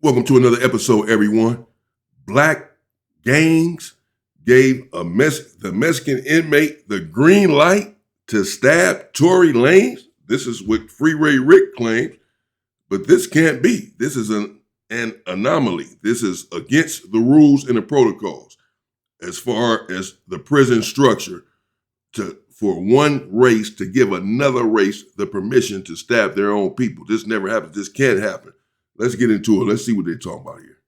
Welcome to another episode, everyone. Black gangs gave the Mexican inmate the green light to stab Tory Lanez. This is what Freeway Rick claims, but this can't be. This is an anomaly. This is against the rules and the protocols as far as the prison structure for one race to give another race the permission to stab their own people. This never happens. This can't happen. Let's get into it. Let's see what they're talking about here.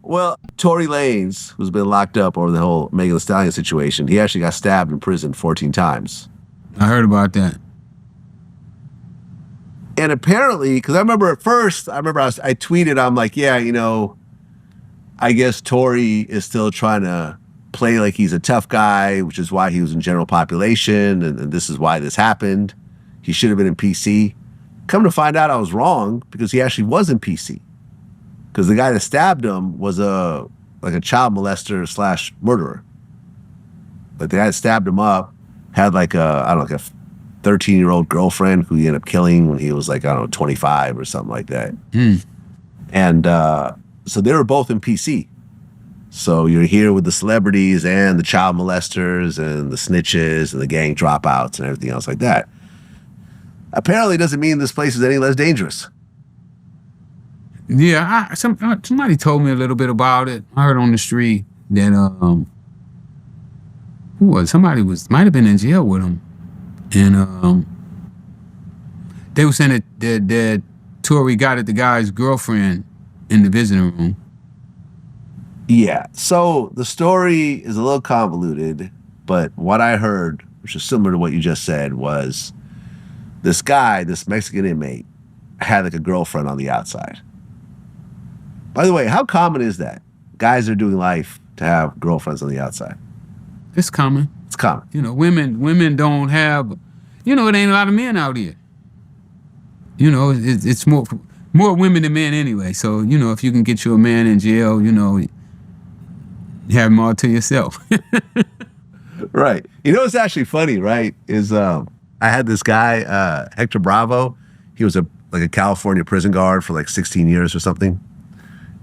Well, Tory Lanez, who's been locked up over the whole Megan Thee Stallion situation, he actually got stabbed in prison 14 times. I heard about that. And apparently, because I remember at first, I tweeted, I'm like, yeah, I guess Tory is still trying to play like he's a tough guy, which is why he was in general population, and this is why this happened. He should have been in PC. Come to find out I was wrong, because he actually was in PC. Because the guy that stabbed him was a child molester / murderer. Like the guy that stabbed him up had like a 13-year-old girlfriend who he ended up killing when he was 25 or something like that. And so they were both in PC. So you're here with the celebrities and the child molesters and the snitches and the gang dropouts and everything else like that. Apparently, it doesn't mean this place is any less dangerous. Yeah, somebody told me a little bit about it. I heard on the street that might have been in jail with him, and they were saying that Tory got at the guy's girlfriend in the visiting room. Yeah, so the story is a little convoluted, but what I heard, which is similar to what you just said, was this guy, this Mexican inmate, had a girlfriend on the outside. By the way, how common is that? Guys are doing life to have girlfriends on the outside. It's common. It's common. Women don't have, it ain't a lot of men out here. It's more women than men anyway. So, if you can get you a man in jail, you have him all to yourself. Right. It's actually funny, right, is I had this guy, Hector Bravo. He was a California prison guard for 16 years or something.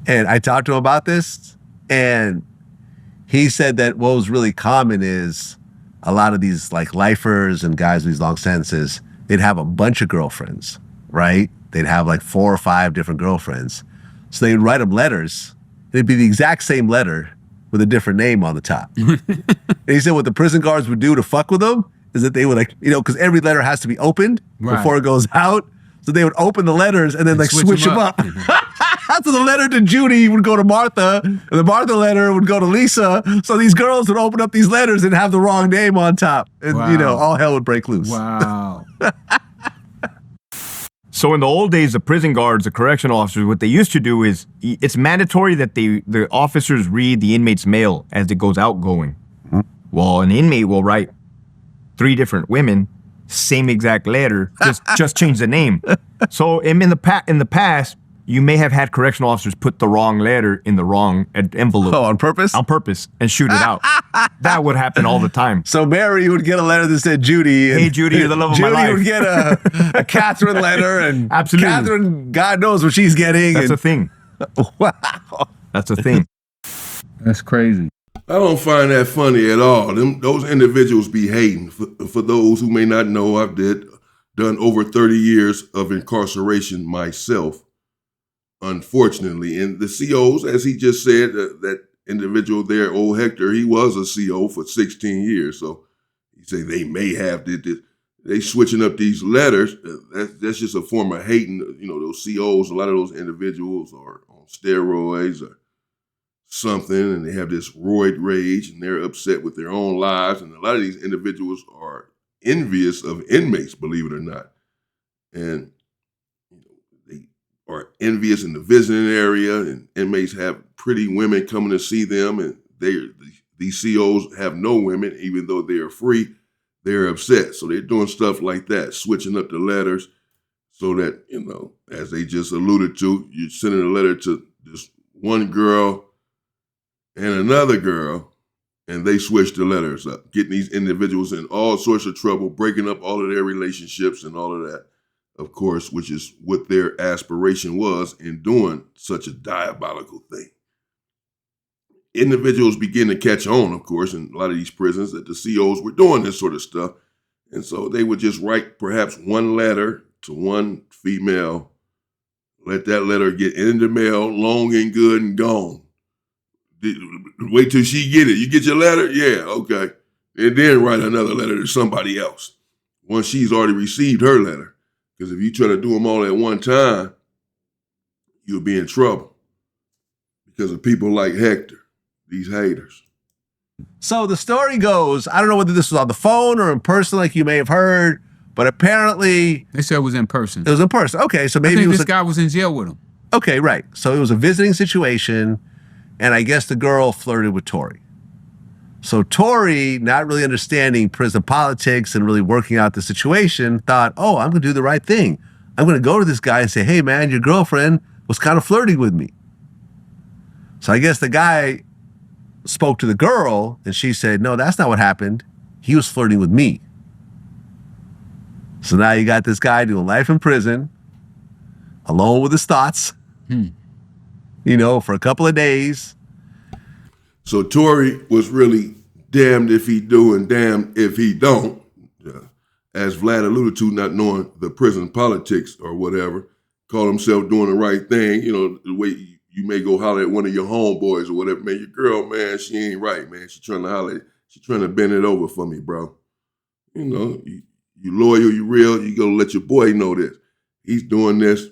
And I talked to him about this, and he said that what was really common is a lot of these lifers and guys with these long sentences, they'd have a bunch of girlfriends, right? They'd have 4 or 5 different girlfriends. So they'd write them letters. It'd be the exact same letter with a different name on the top. And he said what the prison guards would do to fuck with them is that they would because every letter has to be opened before it goes out. So they would open the letters and then switch them up. So the letter to Judy would go to Martha, and the Martha letter would go to Lisa. So these girls would open up these letters and have the wrong name on top. And, all hell would break loose. Wow. So in the old days, the prison guards, the correction officers, what they used to do is it's mandatory that the officers read the inmate's mail as it goes outgoing. Mm-hmm. Well, an inmate will write 3 different women, same exact letter, just change the name. So in the past, you may have had correctional officers put the wrong letter in the wrong envelope. Oh, on purpose? On purpose, and shoot it out. That would happen all the time. So Mary would get a letter that said Judy. Hey, Judy, you're the love of my life. Judy would get a Catherine letter, and absolutely. Catherine, God knows what she's getting. That's a thing. Wow. That's a thing. That's crazy. I don't find that funny at all. Those individuals be hating. For those who may not know, I've done over 30 years of incarceration myself, unfortunately. And the COs, as he just said, that individual there, old Hector, he was a CO for 16 years. So he said they may have did this. They switching up these letters. That's just a form of hating. Those COs, a lot of those individuals are on steroids or something, and they have this roid rage, and they're upset with their own lives. And a lot of these individuals are envious of inmates, believe it or not. And they are envious in the visiting area, and inmates have pretty women coming to see them, and these COs have no women, even though they are free. They're upset. So they're doing stuff like that, switching up the letters so that, as they just alluded to, you're sending a letter to this one girl and another girl, and they switch the letters up, getting these individuals in all sorts of trouble, breaking up all of their relationships and all of that. of course, which is what their aspiration was in doing such a diabolical thing. Individuals begin to catch on, of course, in a lot of these prisons that the COs were doing this sort of stuff. And so they would just write perhaps one letter to one female, let that letter get in the mail, long and good and gone. Wait till she get it. You get your letter? Yeah, okay. And then write another letter to somebody else once she's already received her letter. Because if you try to do them all at one time, you'll be in trouble because of people like Hector, these haters. So the story goes, I don't know whether this was on the phone or in person, like you may have heard, but apparently They said it was in person. it was in person. Okay, so I maybe think it was this guy was in jail with him. okay, right. So it was a visiting situation, and I guess the girl flirted with Tory. So Tory, not really understanding prison politics and really working out the situation, thought, oh, I'm going to do the right thing. I'm going to go to this guy and say, hey, man, your girlfriend was kind of flirting with me. So I guess the guy spoke to the girl, and she said, no, that's not what happened. He was flirting with me. So now you got this guy doing life in prison, alone with his thoughts, for a couple of days. So Tory was really damned if he do and damned if he don't. As Vlad alluded to, not knowing the prison politics or whatever, call himself doing the right thing. The way you may go holler at one of your homeboys or whatever. Man, your girl, man, she ain't right, man. She trying to holler. She trying to bend it over for me, bro. You loyal, you real. You gonna let your boy know this. He's doing this,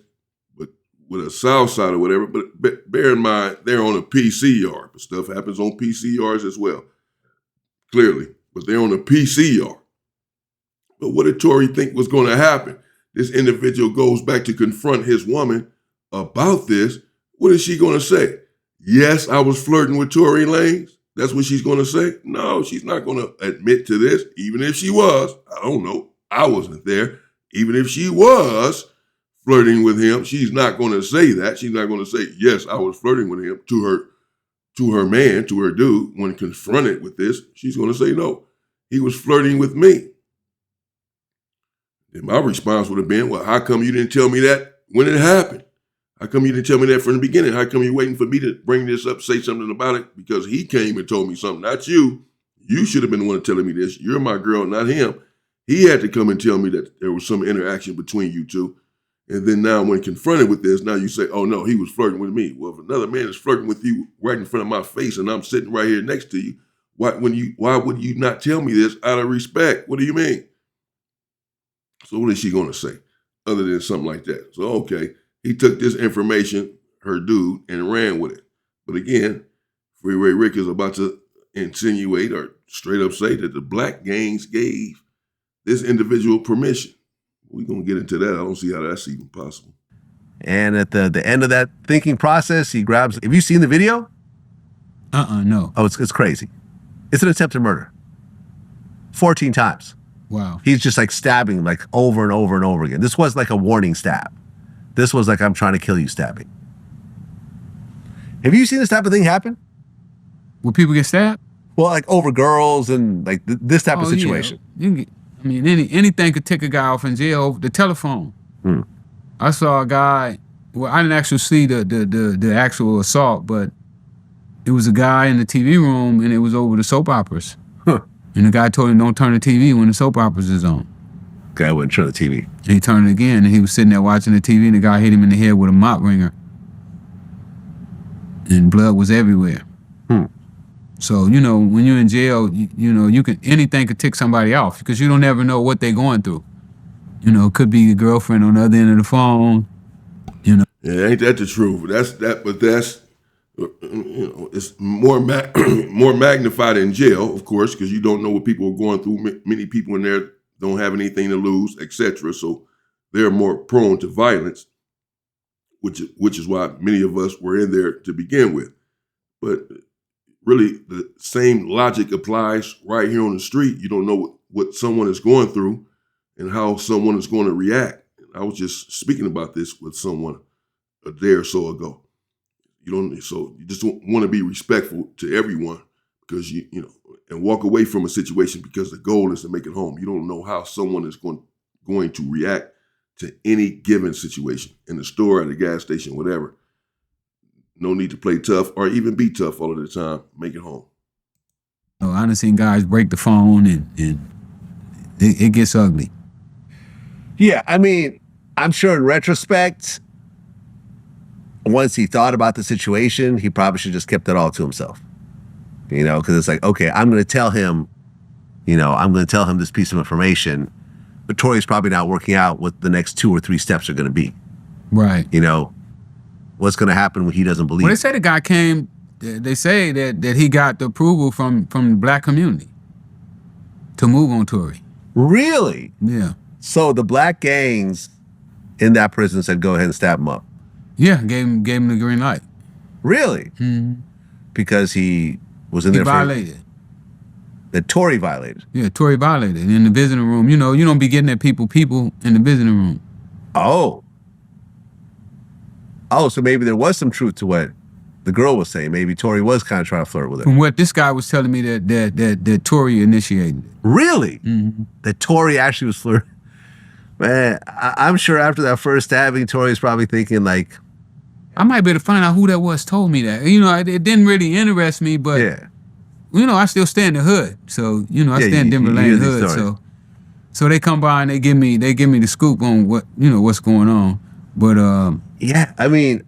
but with a south side or whatever. But bear in mind, they're on a PCR. But stuff happens on PCRs as well, clearly. But they're on a PCR. But what did Tory think was going to happen? This individual goes back to confront his woman about this. What is she going to say? Yes, I was flirting with Tory Lanez. That's what she's going to say? No, she's not going to admit to this. Even if she was, I don't know. I wasn't there. Even if she was flirting with him, she's not going to say that. She's not going to say, yes, I was flirting with him to her man, to her dude. When confronted with this, she's going to say, no, he was flirting with me. And my response would have been, well, how come you didn't tell me that when it happened? How come you didn't tell me that from the beginning? How come you're waiting for me to bring this up, say something about it? Because he came and told me something, not you. You should have been the one telling me this. You're my girl, not him. He had to come and tell me that there was some interaction between you two. And then now when confronted with this, now you say, oh, no, he was flirting with me. Well, if another man is flirting with you right in front of my face and I'm sitting right here next to you, why would you not tell me this out of respect? What do you mean? So what is she going to say other than something like that? So, okay, he took this information, her dude, and ran with it. But again, Freeway Rick is about to insinuate or straight up say that the black gangs gave this individual permission. We're going to get into that. I don't see how that's even possible. And at the end of that thinking process, he grabs, have you seen the video? No. Oh, it's crazy. It's an attempted murder. 14 times. Wow. He's just like stabbing like over and over and over again. This was like a warning stab. This was like, I'm trying to kill you stabbing. Have you seen this type of thing happen? Will people get stabbed? Well, like over girls and like this type of situation. Yeah. Anything could take a guy off in jail over the telephone. I saw a guy, well, I didn't actually see the actual assault, but it was a guy in the TV room and it was over the soap operas. And the guy told him, don't turn the TV when the soap operas is on. Guy wouldn't turn the TV. And he turned it again, and he was sitting there watching the TV, and the guy hit him in the head with a mop wringer. And blood was everywhere. So, when you're in jail, anything could tick somebody off because you don't ever know what they're going through. It could be your girlfriend on the other end of the phone. Yeah, ain't that the truth? That's it's more magnified in jail, of course, because you don't know what people are going through. Many people in there don't have anything to lose, etc. So they're more prone to violence, which is why many of us were in there to begin with. But really, the same logic applies right here on the street. You don't know what someone is going through and how someone is going to react. I was just speaking about this with someone a day or so ago. So you just want to be respectful to everyone because and walk away from a situation because the goal is to make it home. You don't know how someone is going to react to any given situation in the store, at the gas station, whatever. No need to play tough or even be tough all of the time. Make it home. No, I done seen guys break the phone and it gets ugly. Yeah, I mean, I'm sure in retrospect, once he thought about the situation, he probably should just kept it all to himself. You know, because it's like, okay, I'm going to tell him, I'm going to tell him this piece of information, but Tory's probably not working out what the next 2 or 3 steps are going to be. Right. What's going to happen when he doesn't believe. Well, they say the guy came, they say that he got the approval from the black community to move on Tory. Really? Yeah. So the black gangs in that prison said, go ahead and stab him up. Yeah, gave him the green light. Really? Mm-hmm. Because he was in He there violated. That Tory violated. Yeah, Tory violated in the visiting room. You don't be getting at people in the visiting room. Oh, so maybe there was some truth to what the girl was saying. Maybe Tory was kind of trying to flirt with her. From what this guy was telling me that Tory initiated it. Really? Mm-hmm. That Tory actually was flirting? Man, I'm sure after that first stabbing, Tory's probably thinking like, I might be able to find out who that was told me that. It didn't really interest me, but yeah. I still stay in the hood. So, I stay in Denver Lane hood. So they come by and they give me the scoop on what's going on. But yeah, I mean,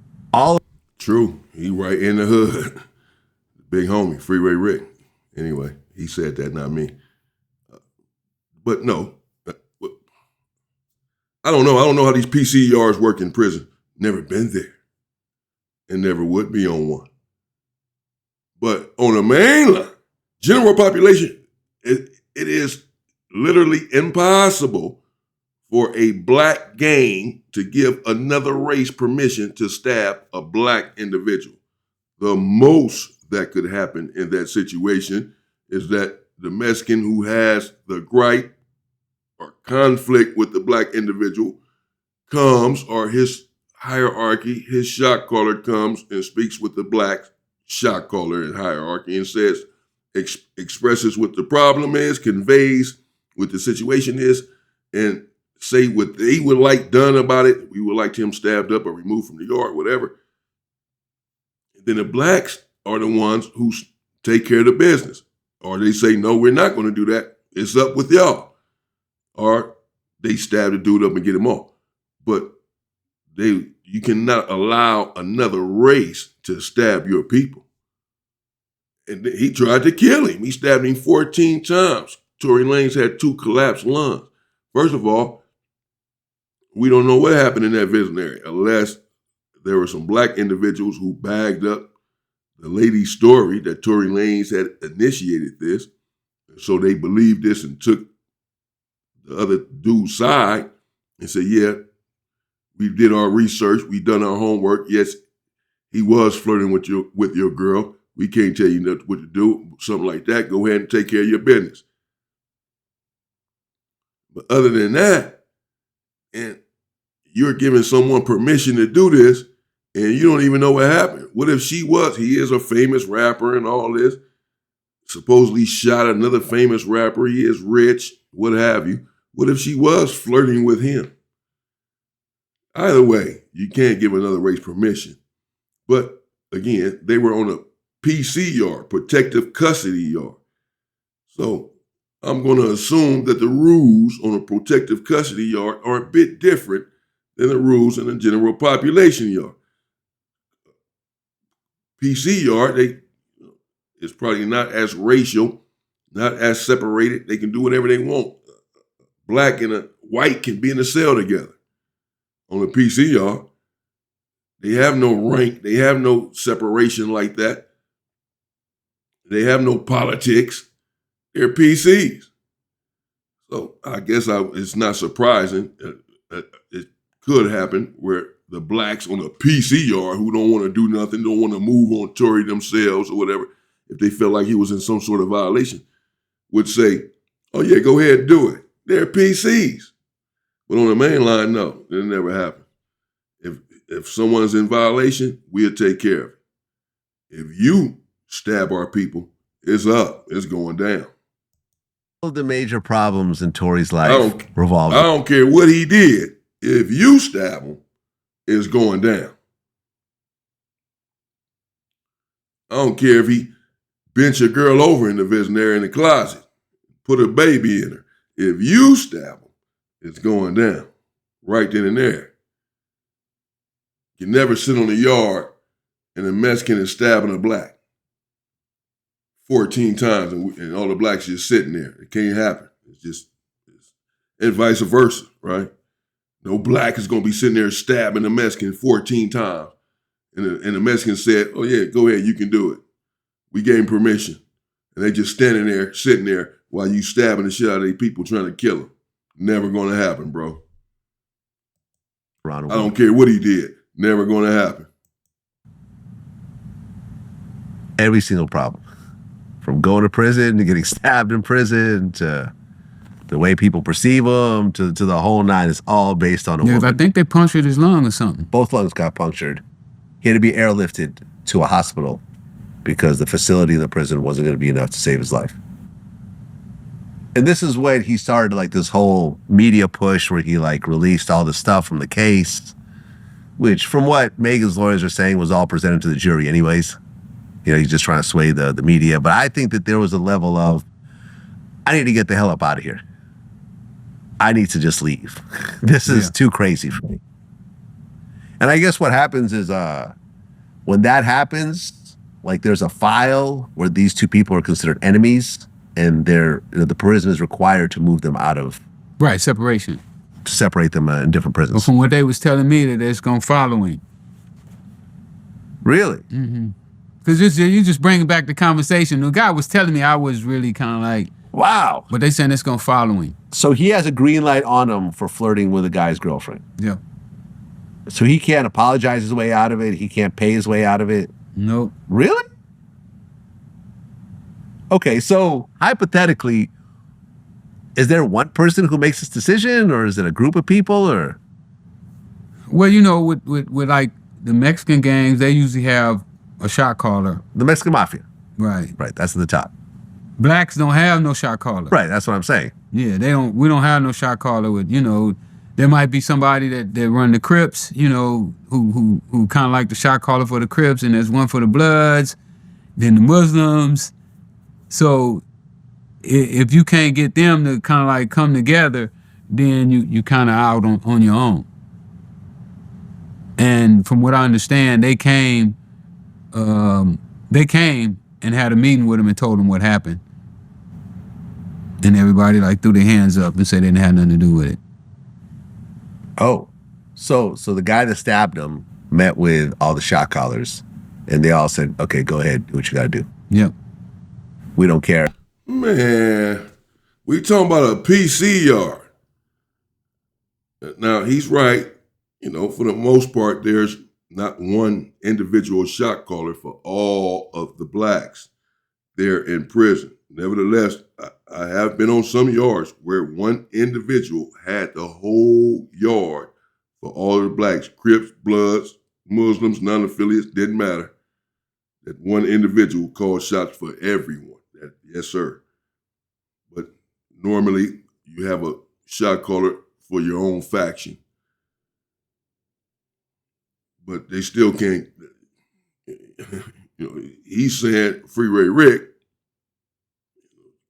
True. He right in the hood. Big homie, Freeway Rick. Anyway, he said that, not me. But no. I don't know. I don't know how these PCRs work in prison. Never been there. And never would be on one. But on the mainland, general population, it is literally impossible for a black gang to give another race permission to stab a black individual. The most that could happen in that situation is that the Mexican who has the gripe or conflict with the black individual comes, or his hierarchy, his shot caller comes and speaks with the black shot caller in hierarchy and says, expresses what the problem is, conveys what the situation is, and say what they would like done about it. We would like him stabbed up or removed from the yard, whatever. And then the blacks are the ones who take care of the business. Or they say, no, we're not going to do that. It's up with y'all. Or they stab the dude up and get him off. But you cannot allow another race to stab your people. And he tried to kill him. He stabbed him 14 times. Tory Lanez had 2 collapsed lungs. First of all, we don't know what happened in that visiting area unless there were some black individuals who bagged up the lady's story that Tory Lanez had initiated this. So they believed this and took the other dude's side and said, yeah, we did our research. We done our homework. Yes, he was flirting with your girl. We can't tell you what to do, something like that. Go ahead and take care of your business. But other than that, and you're giving someone permission to do this, and you don't even know what happened. What if he is a famous rapper and all this, supposedly shot another famous rapper, he is rich, what have you. What if she was flirting with him? Either way, you can't give another race permission. But again, they were on a PC yard, protective custody yard. So I'm going to assume that the rules on a protective custody yard are a bit different than the rules in a general population yard. PC yard, it's probably not as racial, not as separated. They can do whatever they want. Black and a white can be in a cell together. On a PC yard, they have no rank. They have no separation like that. They have no politics. They're PCs. So I guess it's not surprising. It could happen where the blacks on a PC yard who don't want to do nothing, don't want to move on Tory themselves or whatever, if they felt like he was in some sort of violation, would say, oh yeah, go ahead and do it. They're PCs. But on the main line, no, it never happened. If someone's in violation, we'll take care of it. If you stab our people, it's up. It's going down. All of the major problems in Tory's life revolve. I don't care what he did. If you stab him, it's going down. I don't care if he bent your girl over in the visionary in the closet, put a baby in her. If you stab him, it's going down right then and there. You never sit on the yard and a Mexican is stabbing a black 14 times and all the blacks just sitting there. It can't happen. And vice versa, right? No black is going to be sitting there stabbing a Mexican 14 times. And the Mexican said, oh yeah, go ahead, you can do it. We gave him permission. And they just standing there, sitting there while you stabbing the shit out of these people trying to kill them. Never going to happen, bro. I don't care what he did. Never going to happen. Every single problem. From going to prison to getting stabbed in prison to the way people perceive him to the whole nine is all based on a woman. I think they punctured his lung or something. Both lungs got punctured. He had to be airlifted to a hospital because the facility of the prison wasn't going to be enough to save his life. And this is when he started like this whole media push where he like released all the stuff from the case, which from what Megan's lawyers are saying was all presented to the jury anyways. You know, he's just trying to sway the media. But I think that there was a level of, I need to get the hell up out of here. I need to just leave. This is too crazy for me. And I guess what happens is when that happens, like there's a file where these two people are considered enemies and the prison is required to move them out of. Right, separation. To separate them in different prisons. But from what they was telling me that it's going to follow him. Really? Mm-hmm. Because you just bring back the conversation. The guy was telling me, I was really kind of like, wow. But they saying it's going to follow him. So he has a green light on him for flirting with a guy's girlfriend. Yeah. So he can't apologize his way out of it. He can't pay his way out of it. Nope. Really? Okay, so hypothetically, is there one person who makes this decision, or is it a group of people, or? Well, you know, with like the Mexican gangs, they usually have a shot caller. The Mexican mafia. Right. Right, that's at the top. Blacks don't have no shot caller. Right, that's what I'm saying. Yeah, we don't have no shot caller with, you know, there might be somebody that run the Crips, you know, who kind of like the shot caller for the Crips, and there's one for the Bloods, then the Muslims. So if you can't get them to kind of like come together, then you kind of out on your own. And from what I understand, they came and had a meeting with him and told him what happened. And everybody like threw their hands up and said they didn't have nothing to do with it. Oh, so the guy that stabbed him met with all the shot callers, and they all said, "Okay, go ahead, do what you got to do." Yep. We don't care. Man, we talking about a PC yard. Now, he's right. You know, for the most part, there's not one individual shot caller for all of the blacks there in prison. Nevertheless, I have been on some yards where one individual had the whole yard for all of the blacks, Crips, Bloods, Muslims, non-affiliates, didn't matter. That one individual called shots for everyone. Yes, sir. But normally you have a shot caller for your own faction. But they still can't, you know, he's saying Freeway Rick,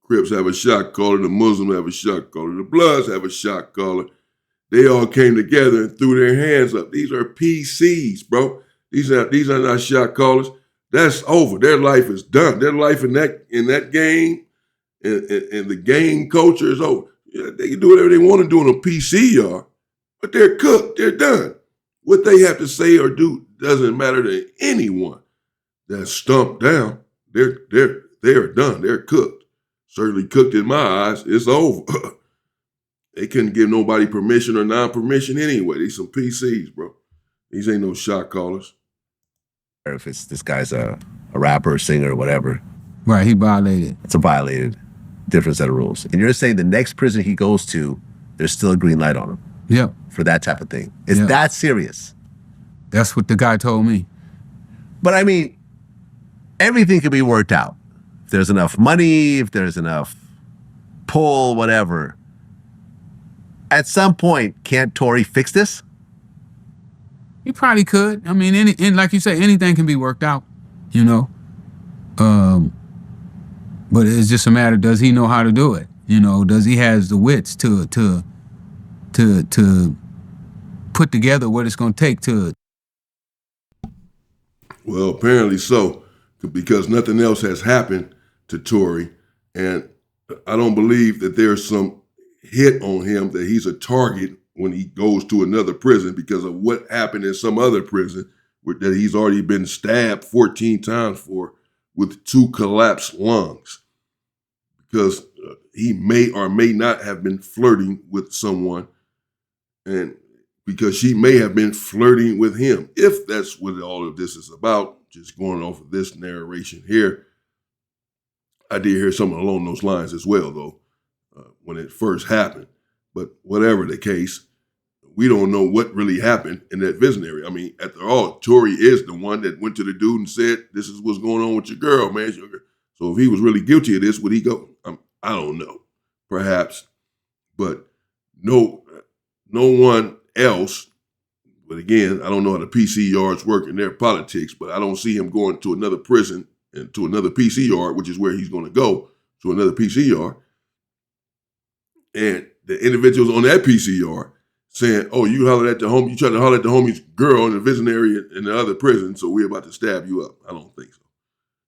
Crips have a shot caller, the Muslims have a shot caller, the Bloods have a shot caller. They all came together and threw their hands up. These are PCs, bro. These are not shot callers. That's over. Their life is done. Their life in that game and the game culture is over. Yeah, they can do whatever they want to do in a PC yard, but they're cooked. They're done. What they have to say or do doesn't matter to anyone that's stumped down. They're done. They're cooked. Certainly cooked in my eyes. It's over. They couldn't give nobody permission or non-permission anyway. They some PCs, bro. These ain't no shot callers. If it's this guy's a rapper, singer, or whatever. Right, he violated. It's a violated different set of rules. And you're saying the next prison he goes to, there's still a green light on him. Yep. For that type of thing. It's that serious. That's what the guy told me. But I mean, everything can be worked out. If there's enough money, if there's enough pull, whatever. At some point, can't Tory fix this? He probably could. I mean, and like you say, anything can be worked out, you know. But it's just a matter: does he know how to do it? You know, does he has the wits to put together what it's going to take to? Well, apparently so, because nothing else has happened to Tory, and I don't believe that there's some hit on him that he's a target when he goes to another prison because of what happened in some other prison that he's already been stabbed 14 times for with 2 collapsed lungs. Because he may or may not have been flirting with someone, and because she may have been flirting with him. If that's what all of this is about, just going off of this narration here, I did hear something along those lines as well, though, when it first happened. But whatever the case, we don't know what really happened in that visionary. I mean, after all, Tory is the one that went to the dude and said, "This is what's going on with your girl, man." So if he was really guilty of this, would he go? I don't know, perhaps, but no one else. But again, I don't know how the PC yards work in their politics, but I don't see him going to another prison and to another PC yard, which is where he's going to go, to another PC yard. And the individuals on that PC yard saying, "Oh, you tried to holler at the homie's girl in the visionary in the other prison, so we're about to stab you up." I don't think so.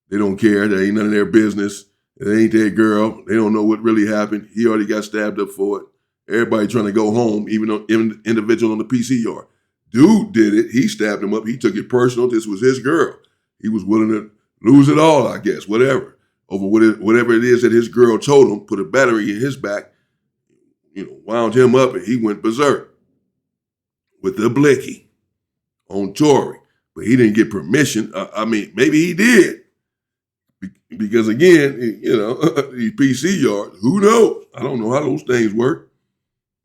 They don't care. That ain't none of their business. It ain't their girl. They don't know what really happened. He already got stabbed up for it. Everybody trying to go home, even individual on the PC yard. Dude did it. He stabbed him up. He took it personal. This was his girl. He was willing to lose it all, I guess, whatever, over whatever it is that his girl told him, put a battery in his back, wound him up, and he went berserk with the blicky on Tory. But he didn't get permission. I mean, maybe he did. Because again, these PC yards, who knows? I don't know how those things work.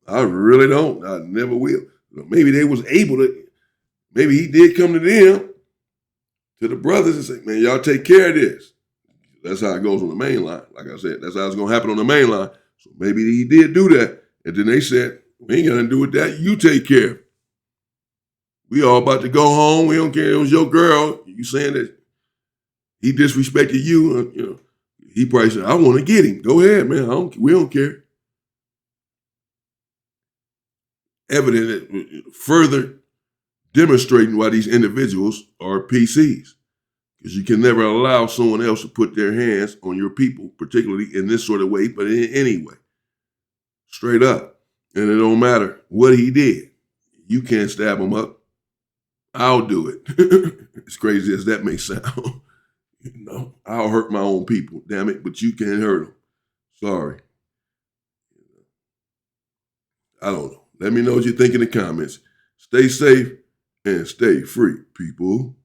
I really don't. I never will. Maybe they was able to, maybe he did come to them, to the brothers, and say, "Man, y'all take care of this." That's how it goes on the main line. Like I said, that's how it's going to happen on the main line. So maybe he did do that. And then they said, "We ain't got to do with that. You take care of it. We all about to go home. We don't care. It was your girl. You saying that he disrespected you, he probably said, "I want to get him. Go ahead, man. We don't care." Evident, further demonstrating why these individuals are PCs. Because you can never allow someone else to put their hands on your people, particularly in this sort of way, but in any way. Straight up. And it don't matter what he did. You can't stab him up. I'll do it. As crazy as that may sound. I'll hurt my own people, damn it, but you can't hurt them. Sorry. I don't know. Let me know what you think in the comments. Stay safe and stay free, people.